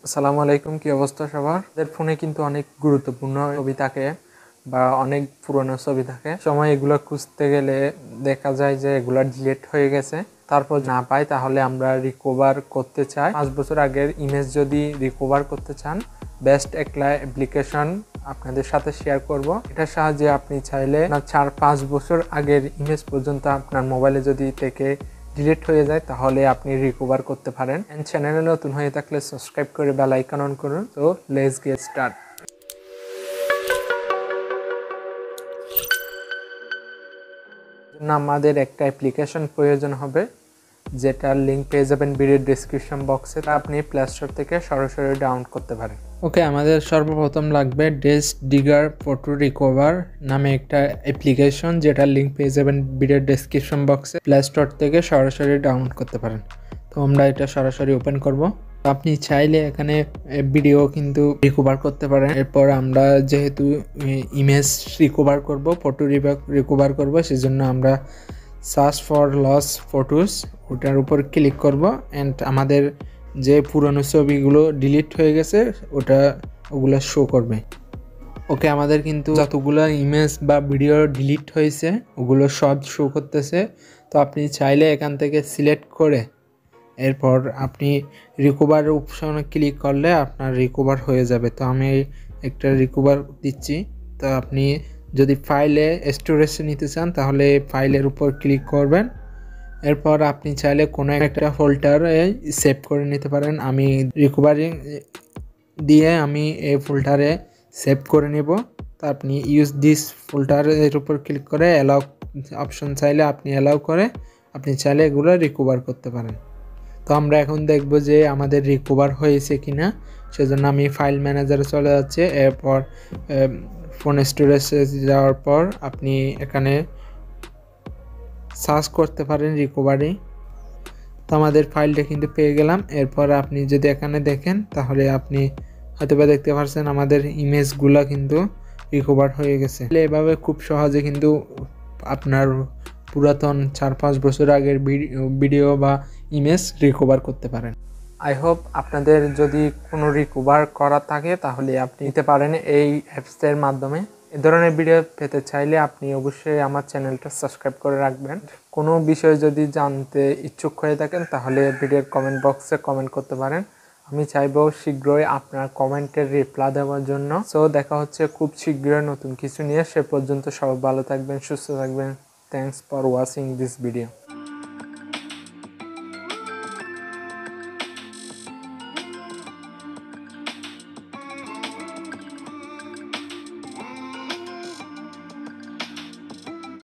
আসসালামু আলাইকুম, কি অবস্থা সবার? আমাদের ফোনে কিন্তু অনেক গুরুত্বপূর্ণ ছবি থাকে বা অনেক পুরনো ছবি থাকে। সময় এগুলো খুঁজতে গেলে দেখা যায় যে এগুলো ডিলিট হয়ে গেছে। তারপর না পাই তাহলে আমরা রিকভার করতে চাই। 5 বছর আগের ইমেজ যদি রিকভার করতে চান, বেস্ট একটা অ্যাপ্লিকেশন আপনাদের সাথে শেয়ার করব। এটার সাহায্যে আপনি চাইলে 4-5 বছর আগের ইমেজ পর্যন্ত আপনার মোবাইলে যদি থেকে ডিলিট হয়ে যায় তাহলে আপনি রিকভার করতে পারেন। এন্ড চ্যানেলে নতুন হয়ে থাকলে সাবস্ক্রাইব করে বেল আইকন অন করুন। তো লেটস গেট স্টার্ট। আমাদের একটা অ্যাপ্লিকেশন প্রয়োজন হবে, যেটার লিঙ্ক পেয়ে যাবেন ভিডিওর ডেসক্রিপশন বক্সে। আপনি প্লে স্টোর থেকে সরাসরি ডাউনলোড করতে পারেন। ওকে, আমাদের সর্বপ্রথম লাগবে ডেস্ক ডিগার ফটো রিকভার নামে একটা অ্যাপ্লিকেশন, যেটার লিঙ্ক পেয়ে যাবেন ভিডিওর ডেসক্রিপশন বক্সে। প্লে স্টোর থেকে সরাসরি ডাউনলোড করতে পারেন। তো আমরা এটা সরাসরি ওপেন করব। আপনি চাইলে এখানে ভিডিও কিন্তু রিকভার করতে পারেন। এরপর আমরা যেহেতু ইমেজ রিকভার করব, ফটো রিকভার করব, সেজন্য আমরা সার্চ ফর লস ফটোস ওটার উপর ক্লিক করব। অ্যান্ড আমাদের যে পুরনো ছবিগুলো ডিলিট হয়ে গেছে ওগুলো শো করবে। ওকে, আমাদের কিন্তু যতগুলো ইমেজ বা ভিডিও ডিলিট হয়েছে ওগুলো সব শো করতেছে। তো আপনি চাইলে এখান থেকে সিলেক্ট করে এরপর আপনি রিকভার অপশনে ক্লিক করলে আপনার রিকভার হয়ে যাবে। তো আমি একটা রিকভার দিচ্ছি। তো আপনি যদি ফাইলে স্টোরেজ নিতে চান তাহলে ফাইলের উপর ক্লিক করবেন। এরপর আপনি চাইলে কোনো একটা ফোল্ডারে সেভ করে নিতে পারেন। আমি রিকভারি দিয়ে আমি এই ফোল্ডারে সেভ করে নেব। তো আপনি ইউজ দিস ফোল্ডারের উপর ক্লিক করে অ্যালাউ অপশন চাইলে আপনি অ্যালাউ করে আপনি চাইলে এগুলো রিকভার করতে পারেন। তো আমরা এখন দেখব যে আমাদের রিকভার হয়েছে কিনা। সেজন্য আমি ফাইল ম্যানেজারে চলে যাচ্ছি। এরপর ফোন স্টোরেজে যাওয়ার পর আপনি এখানে সার্চ করতে পারেন রিকভারি। তো আমাদের ফাইলটা কিন্তু পেয়ে গেলাম। এরপর আপনি যদি এখানে দেখেন তাহলে আপনি হয়তোবা দেখতে পাচ্ছেন আমাদের ইমেজগুলো কিন্তু রিকভার হয়ে গেছে। এভাবে খুব সহজে কিন্তু আপনার পুরাতন 4-5 বছর আগের ভিডিও বা ইমেজ রিকভার করতে পারেন। আই হোপ আপনাদের যদি কোনো রিকভার করা থাকে তাহলে আপনি নিতে পারেন এই অ্যাপসের মাধ্যমে। এ ধরনের ভিডিও পেতে চাইলে আপনি অবশ্যই আমার চ্যানেলটা সাবস্ক্রাইব করে রাখবেন। কোনো বিষয় যদি জানতে ইচ্ছুক হয়ে থাকেন তাহলে ভিডিওর কমেন্ট বক্সে কমেন্ট করতে পারেন। আমি চাইবো শীঘ্রই আপনার কমেন্টের রিপ্লাই দেওয়ার জন্য। সো দেখা হচ্ছে খুব শীঘ্রই নতুন কিছু নিয়ে। সে পর্যন্ত সবাই ভালো থাকবেন, সুস্থ থাকবেন। Thanks for watching this video.